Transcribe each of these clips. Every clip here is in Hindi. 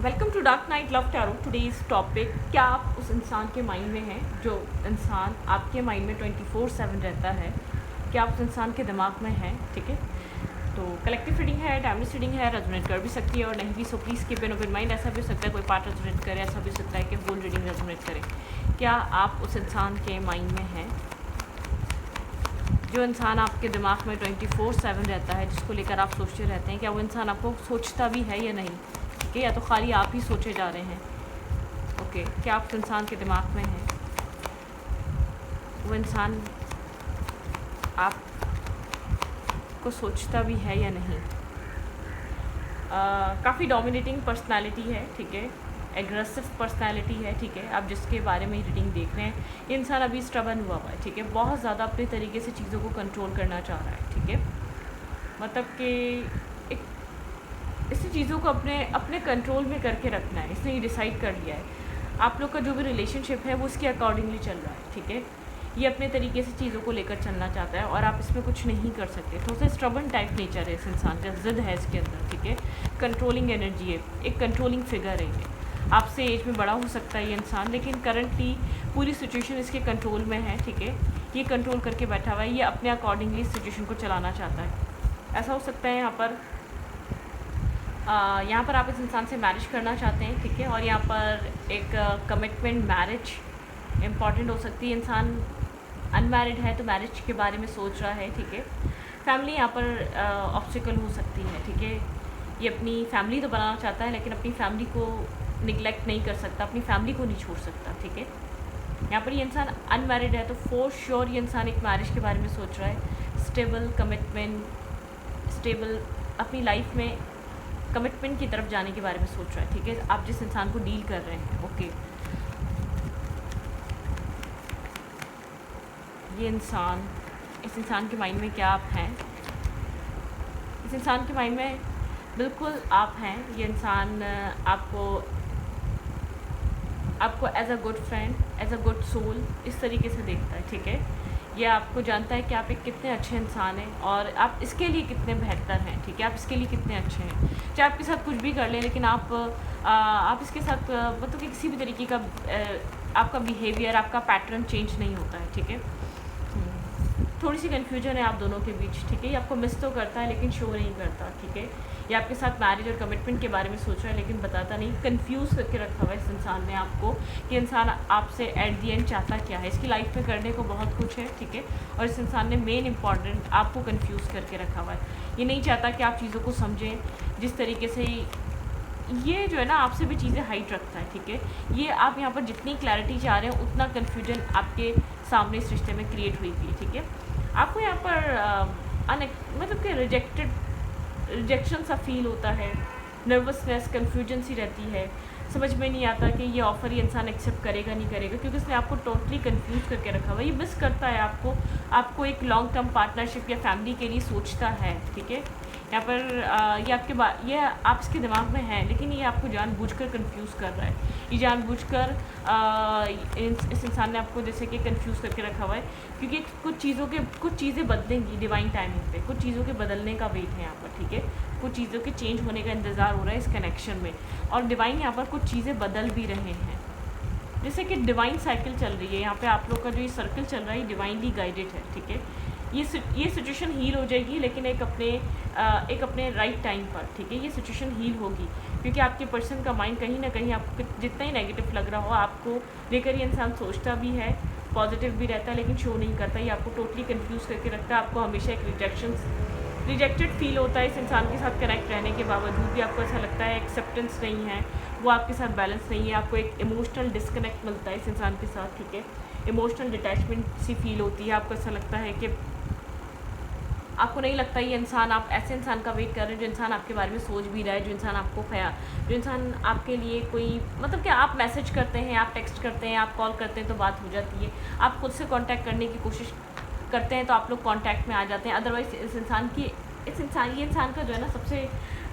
Welcome to dark night love tarot. Today's topic, क्या आप उस इंसान के माइंड में हैं जो इंसान आपके माइंड में 24/7 रहता है? क्या आप उस इंसान के दिमाग में हैं? ठीक है, तो कलेक्टिव रीडिंग है, टाइमलेस रीडिंग है, रेजोनेट कर भी सकती है और नहीं भी। So please keep an open mind. ऐसा भी हो सकता है कोई पार्ट रेजोनेट करे, ऐसा भी हो सकता है कि फुल रीडिंग रेजोनेट करे। क्या आप उस इंसान के माइंड में हैं जो इंसान आपके दिमाग में 24/7 रहता है, जिसको लेकर आप सोचते रहते हैं? क्या वो इंसान आपको सोचता भी है या नहीं? ठीक है, या तो खाली आप ही सोचे जा रहे हैं? ओके, क्या आप उस इंसान के दिमाग में हैं? वो इंसान आपको सोचता भी है या नहीं? काफ़ी डोमिनेटिंग पर्सनालिटी है, ठीक है, एग्रेसिव पर्सनालिटी है, ठीक है। आप जिसके बारे में रीडिंग देख रहे हैं, ये इंसान अभी स्टबर्न हुआ है, ठीक है, बहुत ज़्यादा अपने तरीके से चीज़ों को कंट्रोल करना चाह रहा है, ठीक है। मतलब कि एक इसी चीज़ों को अपने अपने कंट्रोल में करके रखना है, इसने ये डिसाइड कर लिया है। आप लोग का जो भी रिलेशनशिप है वो उसके अकॉर्डिंगली चल रहा है, ठीक है। ये अपने तरीके से चीज़ों को लेकर चलना चाहता है और आप इसमें कुछ नहीं कर सकते। थोड़ा सा स्टबर्न टाइप नेचर है इस इंसान का, ज़िद है इसके अंदर, ठीक है। कंट्रोलिंग एनर्जी है, एक कंट्रोलिंग फिगर है ये। आपसे एज में बड़ा हो सकता है ये इंसान, लेकिन करंटली पूरी सिचुएशन इसके कंट्रोल में है, ठीक है। ये कंट्रोल करके बैठा हुआ है, ये अपने अकॉर्डिंगली इस सिचुएशन को चलाना चाहता है। ऐसा हो सकता है यहाँ पर आप इस इंसान से मैरिज करना चाहते हैं, ठीक है, और यहाँ पर एक कमिटमेंट मैरिज इम्पॉर्टेंट हो सकती है। इंसान अनमैरिड है तो मैरिज के बारे में सोच रहा है, ठीक है। फैमिली यहाँ पर ऑब्स्टिकल हो सकती है, ठीक है। ये अपनी फैमिली तो बनाना चाहता है, लेकिन अपनी फैमिली को निगलेक्ट नहीं कर सकता, अपनी फैमिली को नहीं छोड़ सकता, ठीक है। यहाँ पर ये इंसान अनमैरिड है तो फॉर श्योर ये इंसान एक मैरिज के बारे में सोच रहा है। स्टेबल कमिटमेंट, स्टेबल अपनी लाइफ में कमिटमेंट की तरफ जाने के बारे में सोच रहा है, ठीक है, आप जिस इंसान को डील कर रहे हैं। ओके, ये इंसान, इस इंसान के माइंड में क्या आप हैं? इस इंसान के माइंड में बिल्कुल आप हैं। ये इंसान आपको as a good friend, as a good soul इस तरीके से देखता है, ठीक है। ये आपको जानता है कि आप एक कितने अच्छे इंसान हैं और आप इसके लिए कितने बेहतर हैं, ठीक है, आप इसके लिए कितने अच्छे हैं। चाहे आपके साथ कुछ भी कर लें, लेकिन आप इसके साथ मतलब कि किसी भी तरीके का आपका बिहेवियर, आपका पैटर्न चेंज नहीं होता है, ठीक है। थोड़ी सी कन्फ्यूजन है आप दोनों के बीच, ठीक है। ये आपको मिस तो करता है लेकिन शो नहीं करता, ठीक है। ये आपके साथ मैरिज और कमिटमेंट के बारे में सोच रहा है लेकिन बताता नहीं। कंफ्यूज करके रखा हुआ है इस इंसान ने आपको कि इंसान आपसे एट दी एंड चाहता क्या है। इसकी लाइफ में करने को बहुत कुछ है, ठीक है, और इस इंसान ने मेन इंपॉर्टेंट आपको कंफ्यूज करके रखा हुआ है। ये नहीं चाहता कि आप चीज़ों को समझें जिस तरीके से ये जो है ना आपसे भी चीज़ें हाइट रखता है, ठीक है। ये आप यहाँ पर जितनी क्लैरिटी चाह रहे हैं उतना कन्फ्यूजन आपके सामने इस रिश्ते में क्रिएट हुई थी, ठीक है। आपको यहाँ पर मतलब कि रिजेक्शन सा फील होता है, नर्वसनेस, कन्फ्यूजन सी रहती है, समझ में नहीं आता कि ये ऑफ़र ये इंसान एक्सेप्ट करेगा नहीं करेगा, क्योंकि इसने आपको टोटली कंफ्यूज करके रखा हुआ है। ये मिस करता है आपको एक लॉन्ग टर्म पार्टनरशिप या फैमिली के लिए सोचता है, ठीक है। यहाँ पर ये आप इसके दिमाग में है, लेकिन ये आपको जानबूझकर कंफ्यूज कर रहा है। ये जानबूझकर इस इंसान ने आपको जैसे कि कंफ्यूज करके रखा हुआ है, क्योंकि कुछ चीज़ें बदलेंगी डिवाइन टाइमिंग पे। कुछ चीज़ों के बदलने का वेट है यहाँ पर, ठीक है। कुछ चीज़ों के चेंज होने का इंतज़ार हो रहा है इस कनेक्शन में, और डिवाइन यहाँ पर कुछ चीज़ें बदल भी रहे हैं। जैसे कि डिवाइन साइकिल चल रही है यहाँ पे, आप लोग का जो ये सर्कल चल रहा है ये डिवाइनली गाइडेड है, ठीक है। ये सिचुएशन हील हो जाएगी, लेकिन एक अपने राइट टाइम पर, ठीक है। ये सिचुएशन हील होगी क्योंकि आपके पर्सन का माइंड कहीं ना कहीं आपको जितना ही नेगेटिव लग रहा हो, आपको लेकर ये इंसान सोचता भी है, पॉजिटिव भी रहता है, लेकिन शो नहीं करता। ये आपको टोटली कंफ्यूज करके रखता है। आपको हमेशा एक रिजेक्टेड फील होता है इस इंसान के साथ कनेक्ट रहने के बावजूद भी। आपको ऐसा लगता है एक्सेप्टेंस नहीं है, वो आपके साथ बैलेंस नहीं है। आपको एक इमोशनल डिस्कनेक्ट मिलता है इस इंसान के साथ, ठीक है। इमोशनल डिटैचमेंट सी फील होती है। आपको ऐसा लगता है कि आपको नहीं लगता ये इंसान, आप ऐसे इंसान का वेट कर रहे हैं जो इंसान आपके बारे में सोच भी रहा है, जो इंसान आपके लिए कोई मतलब कि आप मैसेज करते हैं, आप टेक्स्ट करते हैं, आप कॉल करते हैं तो बात हो जाती है। आप खुद से कांटेक्ट करने की कोशिश करते हैं तो आप लोग कांटेक्ट में आ जाते हैं। अदरवाइज ये इंसान का जो है ना सबसे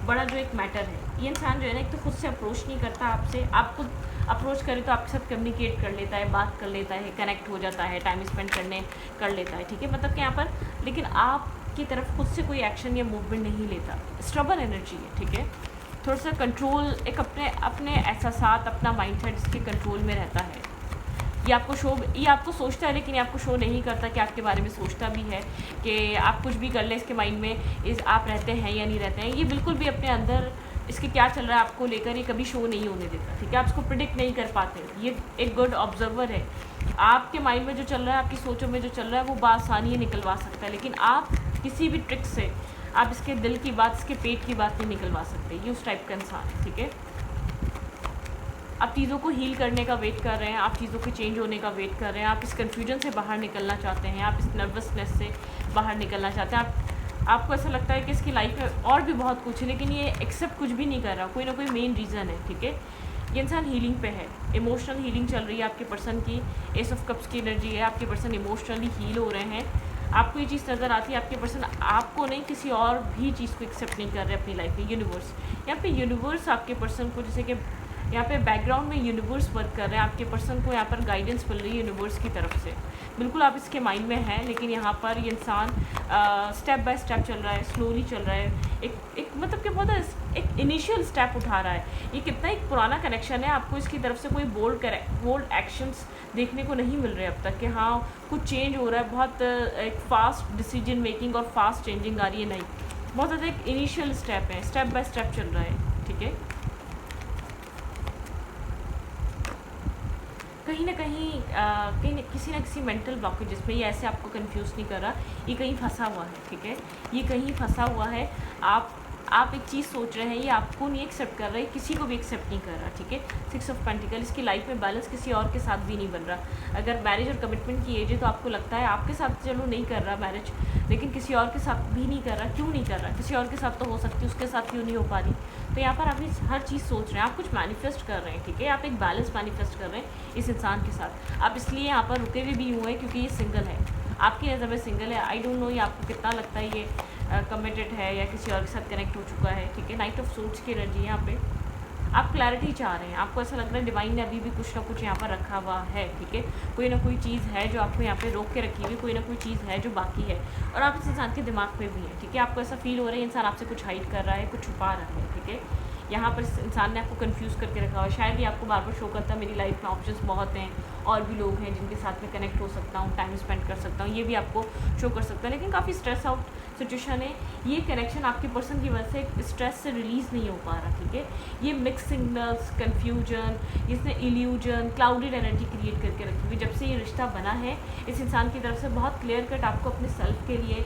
बड़ा जो एक मैटर है, ये इंसान जो है ना एक तो खुद से अप्रोच नहीं करता आपसे। आप खुद अप्रोच करे तो आपके साथ कम्युनिकेट कर लेता है, बात कर लेता है, कनेक्ट हो जाता है, टाइम स्पेंड कर लेता है, ठीक है। मतलब कि यहाँ पर लेकिन आप की तरफ खुद से कोई एक्शन या मूवमेंट नहीं लेता। स्ट्रबल एनर्जी है, ठीक है। थोड़ा सा कंट्रोल, एक अपने अपने एहसासात, अपना माइंडसेट इसके कंट्रोल में रहता है। ये आपको सोचता है, लेकिन ये आपको शो नहीं करता कि आपके बारे में सोचता भी है, कि आप कुछ भी कर लें इसके माइंड में आप रहते हैं या नहीं रहते हैं। ये बिल्कुल भी अपने अंदर इसके क्या चल रहा है आपको लेकर ये कभी शो नहीं होने देता, ठीक है। आप इसको प्रिडिक्ट नहीं कर पाते। ये एक गुड ऑब्जर्वर है। आपके माइंड में जो चल रहा है, आपकी सोचों में जो चल रहा है, वो बआसानी निकलवा सकता है, लेकिन आप किसी भी ट्रिक से आप इसके दिल की बात, इसके पेट की बात नहीं निकलवा सकते। ये उस टाइप का इंसान है, ठीक है। आप चीज़ों को हील करने का वेट कर रहे हैं, आप चीज़ों के चेंज होने का वेट कर रहे हैं, आप इस कन्फ्यूजन से बाहर निकलना चाहते हैं, आप इस नर्वसनेस से बाहर निकलना चाहते हैं। आपको ऐसा लगता है कि इसकी लाइफ में और भी बहुत कुछ है, लेकिन ये एक्सेप्ट कुछ भी नहीं कर रहा। कोई ना कोई मेन रीज़न है, ठीक है। ये इंसान हीलिंग पे है, इमोशनल हीलिंग चल रही है आपके पर्सन की। एस ऑफ कप्स की एनर्जी है, आपके पर्सन इमोशनली हील हो रहे हैं। आपको ये चीज़ नज़र आती है, आपके पर्सन आपको नहीं, किसी और भी चीज़ को एक्सेप्ट नहीं कर रहे अपनी लाइफ में। यूनिवर्स, यहाँ पे यूनिवर्स आपके पर्सन को, जैसे कि यहाँ पे बैकग्राउंड में यूनिवर्स वर्क कर रहे हैं, आपके पर्सन को यहाँ पर गाइडेंस मिल रही है यूनिवर्स की तरफ से। बिल्कुल आप इसके माइंड में हैं, लेकिन यहाँ पर ये इंसान स्टेप बाय स्टेप चल रहा है, स्लोली चल रहा है। एक मतलब क्या बहुत एक इनिशियल स्टेप उठा रहा है। ये कितना एक पुराना कनेक्शन है, आपको इसकी तरफ से कोई बोल्ड एक्शंस देखने को नहीं मिल रहे अब तक कि हाँ कुछ चेंज हो रहा है, बहुत एक फास्ट डिसीजन मेकिंग और फास्ट चेंजिंग आ रही है। नहीं, बहुत ज़्यादा एक इनिशियल स्टेप है, स्टेप बाय स्टेप चल रहा है, ठीक है। कहीं ना कहीं किसी ना किसी मेंटल ब्लॉकेजेस में, ये ऐसे आपको कंफ्यूज नहीं कर रहा, ये कहीं फंसा हुआ है, ठीक है। ये कहीं फंसा हुआ है। आप एक चीज़ सोच रहे हैं, ये आपको नहीं एक्सेप्ट कर रहा है, किसी को भी एक्सेप्ट नहीं कर रहा, ठीक है। 6 ऑफ पेंटिकल, इसकी लाइफ में बैलेंस किसी और के साथ भी नहीं बन रहा। अगर मैरिज और कमिटमेंट की एज है तो आपको लगता है आपके साथ चलो नहीं कर रहा मैरिज, लेकिन किसी और के साथ भी नहीं कर रहा। क्यों नहीं कर रहा? किसी और के साथ तो हो सकती है, उसके साथ क्यों नहीं हो पा रही? तो यहाँ पर आप हर चीज़ सोच रहे हैं, आप कुछ मैनिफेस्ट कर रहे हैं, ठीक है। आप एक बैलेंस मैनिफेस्ट कर रहे हैं इस इंसान के साथ। आप इसलिए यहाँ पर रुके हुए भी हुए हैं क्योंकि ये सिंगल है, आपकी नज़र में सिंगल है। आई डोंट नो ये आपको कितना लगता है ये कमिटेड है या किसी और के साथ कनेक्ट हो चुका है, ठीक है। नाइट ऑफ सोर्ड्स की एनर्जी है यहाँ पे। आप क्लैरिटी चाह रहे हैं, आपको ऐसा लग रहा है डिवाइन ने अभी भी कुछ ना कुछ यहाँ पर रखा हुआ है, ठीक है। कोई ना कोई चीज़ है जो आपको यहाँ पे रोक के रखी हुई, कोई ना कोई चीज़ है जो बाकी है, और आप इस इंसान के दिमाग में भी है, ठीक है। आपको ऐसा फील हो रहा है इंसान आपसे कुछ हाइड कर रहा है, कुछ छुपा रहा है, ठीक है। यहाँ पर इस इंसान ने आपको कंफ्यूज करके रखा हुआ है। शायद ये आपको बार बार शो करता है मेरी लाइफ में ऑप्शंस बहुत हैं, और भी लोग हैं जिनके साथ में कनेक्ट हो सकता हूँ, टाइम स्पेंड कर सकता हूँ, ये भी आपको शो कर सकता है। लेकिन काफ़ी स्ट्रेस आउट सिचुएशन है। ये कनेक्शन आपके पर्सन की वजह से स्ट्रेस से रिलीज़ नहीं हो पा रहा, ठीक है। ये मिक्स सिग्नल्स, कन्फ्यूजन, इसने इल्यूजन, क्लाउडेड एनर्जी क्रिएट करके रखी हुई। जब से ये रिश्ता बना है इस इंसान की तरफ से बहुत क्लियर कट आपको अपने सेल्फ के लिए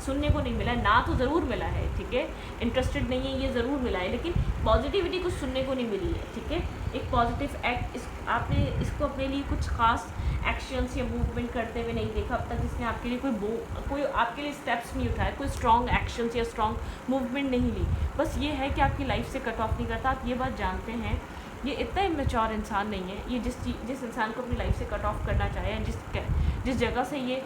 सुनने को नहीं मिला है। ना तो ज़रूर मिला है, ठीक है। इंटरेस्टेड नहीं है ये ज़रूर मिला है, लेकिन पॉजिटिविटी कुछ सुनने को नहीं मिली है, ठीक है। एक पॉजिटिव एक्ट आपने इसको अपने लिए कुछ खास एक्शंस या मूवमेंट करते हुए नहीं देखा अब तक। इसने आपके लिए कोई आपके लिए स्टेप्स नहीं उठाए, कोई स्ट्रॉन्ग एक्शंस या स्ट्रॉन्ग मूवमेंट नहीं ली। बस ये है कि आपकी लाइफ से कट ऑफ नहीं करता। आप ये बात जानते हैं, ये इतना इमेच्योर इंसान नहीं है। ये जिस इंसान को अपनी लाइफ से कट ऑफ करना चाहे, जिस जगह से ये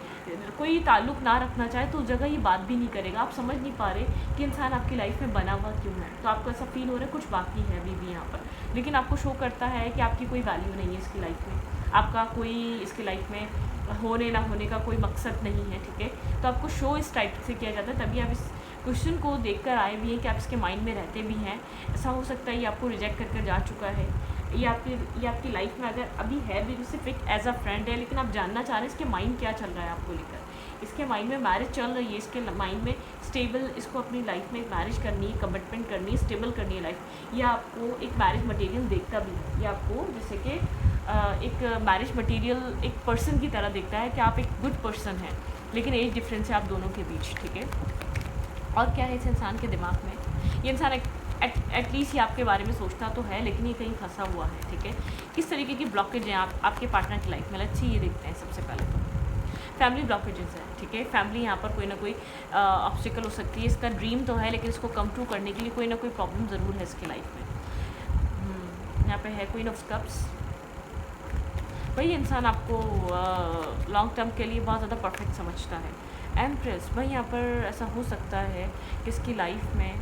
कोई ताल्लुक़ ना रखना चाहे, तो उस जगह ये बात भी नहीं करेगा। आप समझ नहीं पा रहे कि इंसान आपकी लाइफ में बना हुआ क्यों है। तो आपको ऐसा फील हो रहा है कुछ बाकी है अभी भी यहाँ पर, लेकिन आपको शो करता है कि आपकी कोई वैल्यू नहीं है इसकी लाइफ में, आपका कोई इसकी लाइफ में होने ना होने का कोई मकसद नहीं है, ठीक है। तो आपको शो इस टाइप से किया जाता है, तभी आप इस क्वेश्चन को देखकर आए भी हैं कि आप इसके माइंड में रहते भी हैं। ऐसा हो सकता है ये आपको रिजेक्ट करके जा चुका है, ये आपकी लाइफ में अगर अभी है भी तो सिर्फ एक एज अ फ्रेंड है, लेकिन आप जानना चाह रहे हैं इसके माइंड क्या चल रहा है आपको लेकर। इसके माइंड में मैरिज चल रही है, इसके माइंड में स्टेबल, इसको अपनी लाइफ में मैरिज करनी है, कमिटमेंट करनी है, स्टेबल करनी है लाइफ। या आपको एक मैरिज मटेरियल देखता भी है, या आपको जैसे कि एक मैरिज मटेरियल एक पर्सन की तरह देखता है कि आप एक गुड पर्सन हैं, लेकिन एज डिफरेंस है आप दोनों के बीच, ठीक है। और क्या है इस इंसान के दिमाग में? ये इंसान एटलीस्ट ये आपके बारे में सोचता तो है, लेकिन ये कहीं फंसा हुआ है, ठीक है। किस तरीके की ब्लॉकेज हैं आपके पार्टनर की लाइफ में? अच्छी ये देखते हैं सबसे पहले तो फैमिली ब्लॉकेजेस है, ठीक है। फैमिली यहाँ पर कोई ना कोई ऑब्स्टिकल हो सकती है। इसका ड्रीम तो है, लेकिन इसको कम ट्रू करने के लिए कोई ना कोई प्रॉब्लम ज़रूर है इसकी लाइफ में। यहाँ पे है क्वीन ऑफ कप्स। वही इंसान आपको लॉन्ग टर्म के लिए बहुत ज़्यादा परफेक्ट समझता है। एम्प्रेस, भाई यहाँ पर ऐसा हो सकता है कि इसकी लाइफ में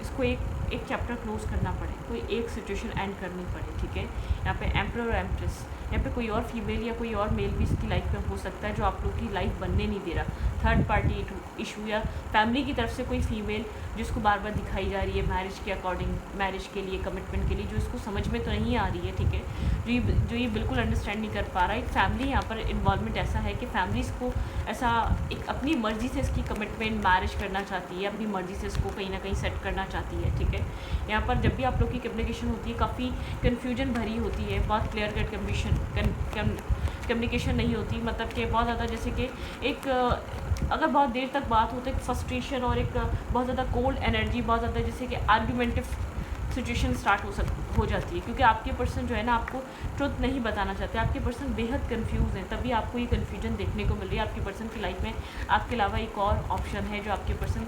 इसको एक चैप्टर क्लोज करना पड़े, कोई एक सिचुएशन एंड करनी पड़े, ठीक है। यहाँ पे एम्परर और एम्प्रेस, यहाँ पे कोई और फीमेल या कोई और मेल भी इसकी लाइफ में हो सकता है जो आप लोग की लाइफ बनने नहीं दे रहा। थर्ड पार्टी इशू या फैमिली की तरफ से कोई फीमेल जिसको बार बार दिखाई जा रही है मैरिज के अकॉर्डिंग, मैरिज के लिए, कमिटमेंट के लिए, जो इसको समझ में तो नहीं आ रही है, ठीक है, जो ये बिल्कुल अंडरस्टैंड नहीं कर पा रहा है। एक फैमिली यहाँ पर इन्वॉल्वमेंट ऐसा है कि फैमिली इसको ऐसा एक अपनी मर्ज़ी से इसकी कमिटमेंट मैरिज करना चाहती है, अपनी मर्ज़ी से इसको कहीं ना कहीं सेट करना चाहती है, ठीक है। यहाँ पर जब भी आप लोग की कम्युनिकेशन होती है काफ़ी कन्फ्यूजन भरी होती है, बहुत क्लियर कट कम्युनिकेशन नहीं होती, मतलब कि बहुत ज़्यादा जैसे कि एक अगर बहुत देर तक बात होती है, एक फ्रस्ट्रेशन और एक बहुत ज़्यादा कोल्ड एनर्जी, बहुत ज़्यादा जैसे कि आर्ग्यूमेंटिव सिचुएशन स्टार्ट हो जाती है, क्योंकि आपके पर्सन जो है ना आपको ट्रुथ नहीं बताना चाहते, आपके पर्सन बेहद कंफ्यूज हैं, तभी आपको ये कन्फ्यूजन देखने को मिल रही है। आपके पर्सन की लाइफ में आपके अलावा एक और ऑप्शन है जो आपके पर्सन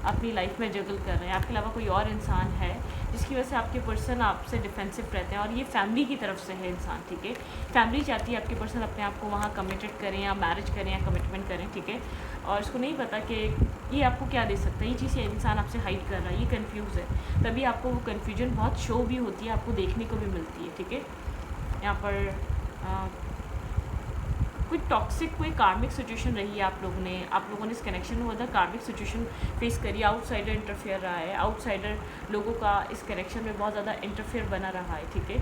अपनी लाइफ में जगल कर रहे हैं, आपके अलावा कोई और इंसान है जिसकी वजह से आपके पर्सन आपसे डिफेंसिव रहते हैं, और ये फैमिली की तरफ से है इंसान, ठीक है। फैमिली चाहती है आपके पर्सन अपने आप को वहाँ कमिटेड करें या मैरिज करें या कमिटमेंट करें, ठीक है, और इसको नहीं पता कि ये आपको क्या दे सकता है, ये चीज़ ये इंसान आपसे हाइड कर रहा है, ये कंफ्यूज है, तभी आपको वो कन्फ्यूजन बहुत शो भी होती है, आपको देखने को भी मिलती है, ठीक है। यहाँ पर कोई टॉक्सिक, कोई कार्मिक सिचुएशन रही है आप लोगों ने इस कनेक्शन में होता कार्मिक सिचुएशन फेस करी, आउटसाइडर इंटरफेयर रहा है, आउटसाइडर लोगों का इस कनेक्शन में बहुत ज़्यादा इंटरफेयर बना रहा है, ठीक है।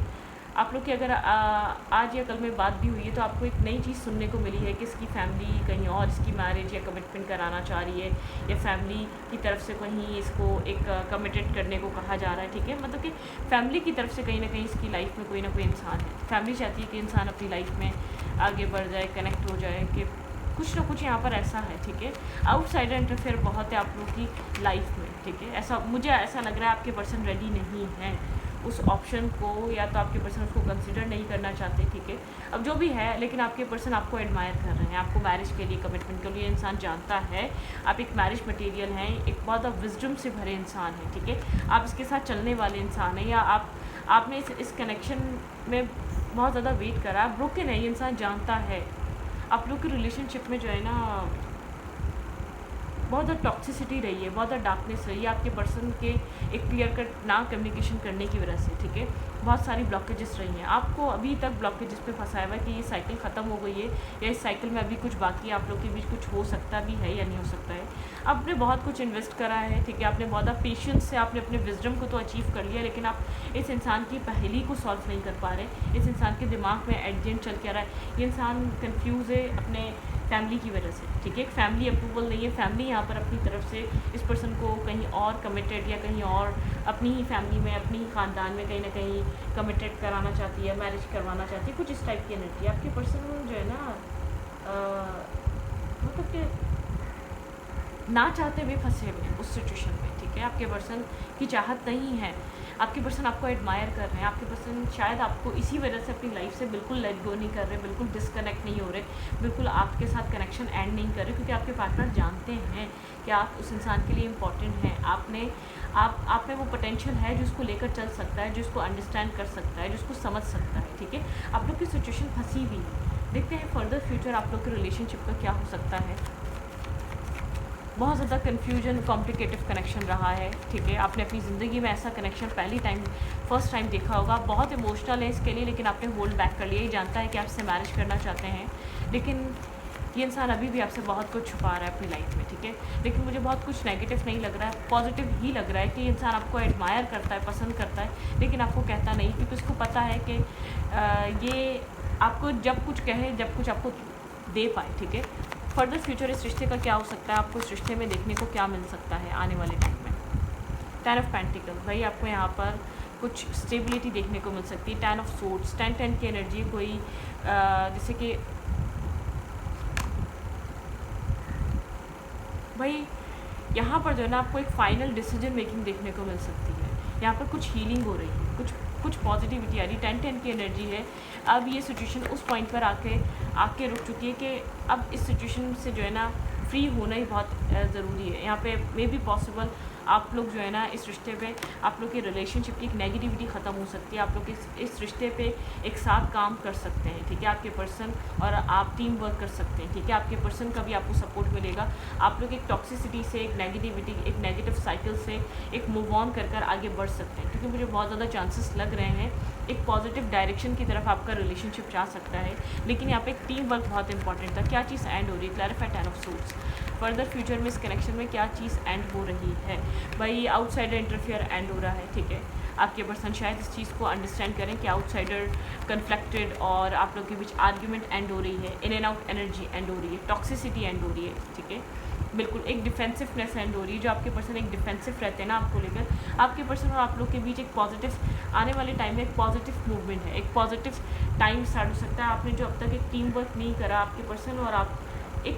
आप लोग की अगर आज या कल में बात भी हुई है तो आपको एक नई चीज़ सुनने को मिली है कि इसकी फैमिली कहीं और इसकी मैरिज या कमिटमेंट कराना चाह रही है, या फैमिली की तरफ से कहीं इसको एक कमिटेड करने को कहा जा रहा है, ठीक है। मतलब कि फैमिली की तरफ से कहीं ना कहीं इसकी लाइफ में कोई ना कोई इंसान है, फैमिली चाहती है कि इंसान अपनी लाइफ में आगे बढ़ जाए, कनेक्ट हो जाए, कि कुछ ना कुछ यहाँ पर ऐसा है, ठीक है। आउटसाइडर इंटरफेयर बहुत है आप लोग की लाइफ में, ठीक है। ऐसा मुझे ऐसा लग रहा है आपके पर्सन रेडी नहीं है उस ऑप्शन को, या तो आपके पर्सन उसको कंसिडर नहीं करना चाहते, ठीक है। अब जो भी है, लेकिन आपके पर्सन आपको एडमायर कर रहे हैं, आपको मैरिज के लिए, कमिटमेंट के लिए इंसान जानता है आप एक मैरिज मटेरियल हैं, एक बहुत विजडम से भरे इंसान हैं, ठीक है। आप इसके साथ चलने वाले इंसान हैं, या आपने इस कनेक्शन में बहुत ज़्यादा वेट करा, ब्रोकन है, ये इंसान जानता है। आप लोग के रिलेशनशिप में जो है ना बहुत ज़्यादा टॉक्सिसिटी रही है, बहुत ज़्यादा डार्कनेस रही है आपके पर्सन के एक क्लियर कट ना कम्युनिकेशन करने की वजह से, ठीक है। बहुत सारी ब्लॉकेजेस रही हैं, आपको अभी तक ब्लॉकेजेस पे फंसाया हुआ है कि ये साइकिल ख़त्म हो गई है, या इस साइकिल में अभी कुछ बाकी है, आप लोग के बीच कुछ हो सकता भी है या नहीं हो सकता है। आपने बहुत कुछ इन्वेस्ट करा है, ठीक है, आपने बहुत ज़्यादा पेशेंस से आपने अपने विजडम को तो अचीव कर लिया, लेकिन आप इस इंसान की पहेली को सॉल्व नहीं कर पा रहे। इस इंसान के दिमाग में एडजेंट चल के आ रहा है, ये इंसान कन्फ्यूज़ है अपने फैमिली की वजह से, ठीक है। फैमिली अप्रूवल नहीं है, फैमिली यहाँ पर अपनी तरफ से इस पर्सन को कहीं और कमिटेड या कहीं और अपनी ही फैमिली में, अपनी ही ख़ानदान में कहीं ना कहीं कमिटेड कराना चाहती है, मैरिज करवाना चाहती है, कुछ इस टाइप की एनर्जी आपके पर्सन जो है ना मतलब कि ना चाहते हुए फंसे हुए हैं उस सिचुएशन में, ठीक है। आपके पर्सन की चाहत नहीं है, आपके पर्सन आपको एडमायर कर रहे हैं, आपके पर्सन शायद आपको इसी वजह से अपनी लाइफ से बिल्कुल लेट गो नहीं कर रहे, बिल्कुल डिस्कनेक्ट नहीं हो रहे, बिल्कुल आपके साथ कनेक्शन एंड नहीं कर रहे, क्योंकि आपके पार्टनर जानते हैं कि आप उस इंसान के लिए इम्पॉर्टेंट हैं। आप में वो पोटेंशियल है जो उसको लेकर चल सकता है, जो उसको अंडरस्टैंड कर सकता है, जो उसको समझ सकता है, ठीक है। आप लोग की सिचुएशन फंसी हुई है, देखते हैं फर्दर फ्यूचर आप लोग के रिलेशनशिप का क्या हो सकता है। बहुत ज़्यादा कन्फ्यूजन, कॉम्प्लिकेटिव कनेक्शन रहा है, ठीक है। आपने अपनी ज़िंदगी में ऐसा कनेक्शन फर्स्ट टाइम देखा होगा, बहुत इमोशनल है इसके लिए, लेकिन आपने होल्ड बैक कर लिया। ये जानता है कि आपसे मैरिज करना चाहते हैं, लेकिन ये इंसान अभी भी आपसे बहुत कुछ छुपा रहा है अपनी लाइफ में, ठीक है। लेकिन मुझे बहुत कुछ नेगेटिव नहीं लग रहा है, पॉजिटिव ही लग रहा है कि इंसान आपको एडमायर करता है, पसंद करता है, लेकिन आपको कहता नहीं, क्योंकि उसको पता है कि ये आपको जब कुछ कहे, जब कुछ आपको दे पाए, ठीक है। फर्दर फ्यूचर इस रिश्ते का क्या हो सकता है, आपको इस रिश्ते में देखने को क्या मिल सकता है आने वाले टाइम में। 10 ऑफ पेंटिकल, भाई आपको यहाँ पर कुछ स्टेबिलिटी देखने को मिल सकती है। 10 ऑफ सोर्ड्स, 10 की एनर्जी कोई जैसे कि भाई यहाँ पर जो है ना आपको एक फाइनल डिसीजन मेकिंग देखने को मिल सकती है, यहाँ पर कुछ हीलिंग हो रही है, कुछ पॉजिटिविटी आ रही है। 10 की एनर्जी है। अब ये सिचुएशन उस पॉइंट पर आके रुक चुकी है कि अब इस सिचुएशन से जो है ना फ्री होना ही बहुत ज़रूरी है। यहाँ पे मे बी पॉसिबल आप लोग जो है ना इस रिश्ते पे, आप लोग के रिलेशनशिप की एक नेगेटिविटी ख़त्म हो सकती है, आप लोग इस रिश्ते पे एक साथ काम कर सकते हैं, ठीक है। आपके पर्सन और आप टीम वर्क कर सकते हैं, ठीक है। आपके पर्सन का भी आपको सपोर्ट मिलेगा, आप लोग एक टॉक्सिसिटी से, एक नेगेटिविटी, एक नेगेटिव साइकिल से एक मूव ऑन कर आगे बढ़ सकते हैं, क्योंकि मुझे बहुत ज़्यादा चांसेस लग रहे हैं एक पॉजिटिव डायरेक्शन की तरफ आपका रिलेशनशिप जा सकता है। लेकिन यहाँ पे एक टीम वर्क बहुत इंपॉर्टेंट था। क्या चीज़ एंड हो रही है, clarify 10 of swords. Further future में इस कनेक्शन में क्या चीज़ एंड हो रही है। भाई आउटसाइडर इंटरफेयर एंड हो रहा है, ठीक है। आपके पर्सन शायद इस चीज़ को अंडरस्टैंड करें कि आउटसाइडर कन्फ्लिक्टेड और आप लोग के बीच आर्ग्यूमेंट एंड हो रही है, in and out energy and हो रही है, टॉक्सिसिटी एंड हो रही है, ठीक है। बिल्कुल एक डिफेंसिवनेस एंड हो रही है, जो आपके पर्सन एक डिफेंसिव रहते हैं ना आपको लेकर, आपके पर्सन और आप लोग के बीच एक पॉजिटिव आने वाले टाइम में एक पॉजिटिव मूवमेंट है, एक पॉजिटिव टाइम स्टार्ट हो सकता है। आपने जो अब तक एक टीम वर्क नहीं करा, आपके पर्सन और आप एक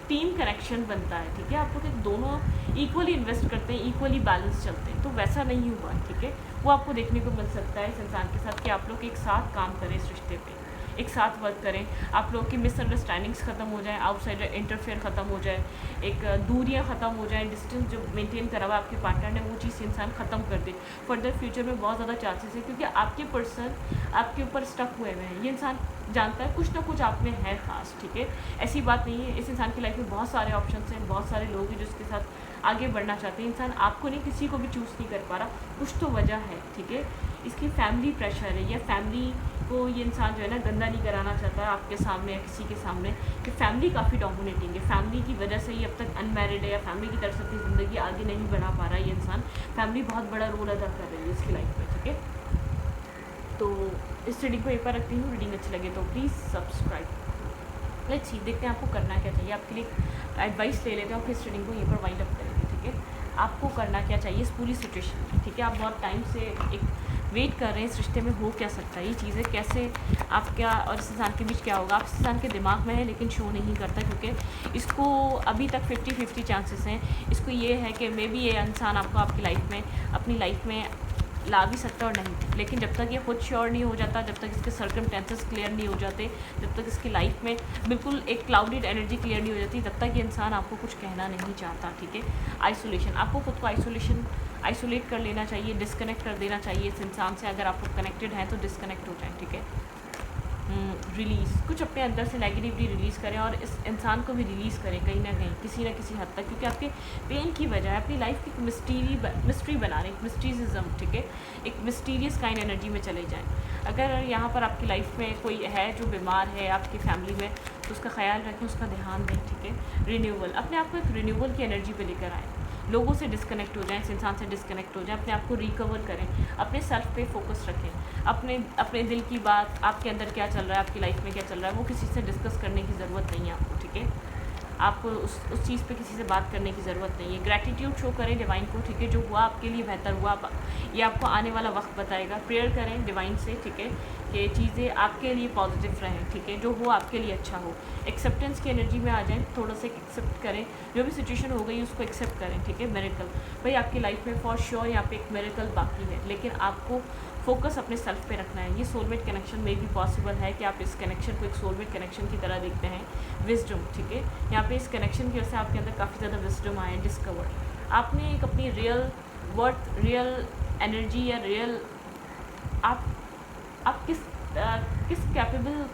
टीम कनेक्शन बनता है, ठीक है। आप लोग एक दोनों इक्वली इन्वेस्ट करते हैं, इक्वली बैलेंस चलते हैं, तो वैसा नहीं हुआ, ठीक है। वो आपको देखने को मिल सकता है इस इंसान के साथ कि आप लोग एक साथ काम करें, इस रिश्ते पे एक साथ वर्क करें, आप लोग की मिसअंडरस्टैंडिंग्स ख़त्म हो जाएं, आउटसाइडर इंटरफेयर ख़त्म हो जाए, एक दूरियां ख़त्म हो जाएं, डिस्टेंस जो मेंटेन करा हुआ आपके पार्टनर ने वो चीज़ इंसान ख़त्म कर दे। फर्दर फ्यूचर में बहुत ज़्यादा चांसेस है, क्योंकि आपके पर्सन आपके ऊपर स्टक हुए हुए हैं। ये इंसान जानता है कुछ ना कुछ आप में है ख़ास, ठीक है। ऐसी बात नहीं है, इस इंसान की लाइफ में बहुत सारे ऑप्शंस हैं, बहुत सारे लोग हैं जो इसके साथ आगे बढ़ना चाहते हैं। इंसान आपको नहीं, किसी को भी चूज़ नहीं कर पा रहा, कुछ तो वजह है, ठीक है। इसकी फैमिली प्रेशर है, या फैमिली को ये इंसान जो है ना गंदा नहीं कराना चाहता है आपके सामने या किसी के सामने, कि फैमिली काफ़ी डोमिनेटिंग है, फैमिली की वजह से ही अब तक अनमैरिड है, या फैमिली की तरफ से अपनी ज़िंदगी आगे नहीं बढ़ा पा रहा है ये इंसान। फैमिली बहुत बड़ा रोल अदा कर रही है इसकी लाइफ में, ठीक है। तो इस रीडिंग को एक बार रखती हूँ, रीडिंग अच्छी लगे तो प्लीज़ सब्सक्राइब। लेट्स सी, देखते हैं आपको करना क्या चाहिए। आपके लिए एडवाइस ले लेते हैं और फिर इस रीडिंग को यहीं पर वाइंड अप करेंगे, ठीक है। आपको करना क्या चाहिए इस पूरी सिचुएशन में, ठीक है। आप बहुत टाइम से एक वेट कर रहे हैं, इस रिश्ते में हो क्या सकता है, ये चीज़ें कैसे आप क्या और इस इंसान के बीच क्या होगा, आप इस इंसान के दिमाग में है लेकिन शो नहीं करता, क्योंकि इसको अभी तक 50-50 चांसेस हैं। इसको ये है कि मे बी ये इंसान आपको आपकी लाइफ में, अपनी लाइफ में ला भी सकता और नहीं, लेकिन जब तक ये खुद श्योर नहीं हो जाता, जब तक इसके सर्कमस्टेंसेस क्लियर नहीं हो जाते, जब तक इसकी लाइफ में बिल्कुल एक क्लाउडेड एनर्जी क्लियर नहीं हो जाती, तब तक ये इंसान आपको कुछ कहना नहीं चाहता, ठीक है। आइसोलेशन, आपको खुद को आइसोलेट कर लेना चाहिए, डिस्कनेक्ट कर देना चाहिए इस इंसान से। अगर आप लोग कनेक्टेड हैं तो डिस्कनेक्ट हो जाएं, ठीक है। रिलीज़, कुछ अपने अंदर से नेगेटिविटी रिलीज़ करें और इस इंसान को भी रिलीज़ करें कहीं ना कहीं, किसी ना किसी हद तक, क्योंकि आपके पेन की वजह है, अपनी लाइफ की मिस्ट्री बना रहे, एक मिस्ट्रीज़म, ठीक है। एक मिस्टीरियस काइंड एनर्जी में चले जाएं। अगर यहाँ पर आपकी लाइफ में कोई है जो बीमार है आपकी फैमिली में, तो उसका ख्याल रखें, उसका ध्यान दें, ठीक है। रिन्यूअल, अपने आप को एक रिन्यूअल की एनर्जी पे लेकर आएँ, लोगों से डिस्कनेक्ट हो जाएं, इस इंसान से डिस्कनेक्ट हो जाएं, अपने आप को रिकवर करें, अपने सेल्फ पे फोकस रखें, अपने दिल की बात, आपके अंदर क्या चल रहा है, आपकी लाइफ में क्या चल रहा है, वो किसी से डिस्कस करने की ज़रूरत नहीं है आपको, ठीक है। आपको उस चीज़ पे किसी से बात करने की ज़रूरत नहीं है। ग्रैटिट्यूड शो करें डिवाइन को, ठीक है। जो हुआ आपके लिए बेहतर हुआ, ये आपको आने वाला वक्त बताएगा। प्रेयर करें डिवाइन से, ठीक है, कि चीज़ें आपके लिए पॉजिटिव रहें, ठीक है, जो हो आपके लिए अच्छा हो। एक्सेप्टेंस की एनर्जी में आ जाएं, थोड़ा सा एक्सेप्ट करें, जो भी सिचुएशन हो गई उसको एक्सेप्ट करें, ठीक है। मिरेकल, भाई आपकी लाइफ में फॉर श्योर यहाँ पे एक मिरेकल बाकी है, लेकिन आपको फोकस अपने सेल्फ पे रखना है। ये सोलमेट कनेक्शन में भी पॉसिबल है कि आप इस कनेक्शन को एक सोलमेट कनेक्शन की तरह देखते हैं। विजडम, ठीक है, यहाँ पे इस कनेक्शन की वजह से आपके अंदर काफ़ी ज़्यादा विजडम आए, डिस्कवर, आपने एक अपनी रियल वर्थ, रियल एनर्जी या रियल आप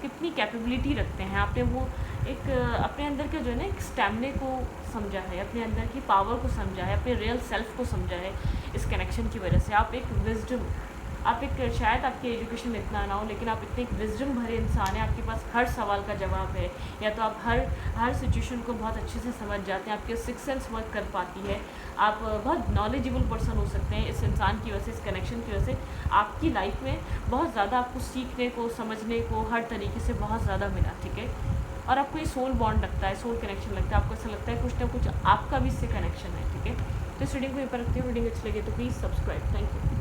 कितनी कैपेबिलिटी रखते हैं, आपने वो एक अपने अंदर के जो है ना एक स्टैमिना को समझा है, अपने अंदर की पावर को समझा है, अपने रियल सेल्फ को समझा है। इस कनेक्शन की वजह से आप एक विजडम, आप एक, शायद आपकी एजुकेशन इतना ना हो, लेकिन आप इतने एक विजडम भरे इंसान हैं, आपके पास हर सवाल का जवाब है, या तो आप हर सिचुएशन को बहुत अच्छे से समझ जाते हैं, आपके सिक्स सेंस वर्क कर पाती है, आप बहुत नॉलेजेबल पर्सन हो सकते हैं इस इंसान की वजह से, इस कनेक्शन की वजह से। आपकी लाइफ में बहुत ज़्यादा आपको सीखने को, समझने को, हर तरीके से बहुत ज़्यादा मिला, ठीक है। और आपको ये सोल बॉन्ड लगता है, सोल कनेक्शन लगता है, आपको ऐसा लगता है कुछ ना कुछ आपका भी इससे कनेक्शन है, ठीक है। तो इस रीडिंग को यहाँ पर रखती हूँ, रीडिंग अच्छी लगे तो प्लीज़ सब्सक्राइब। Thank you.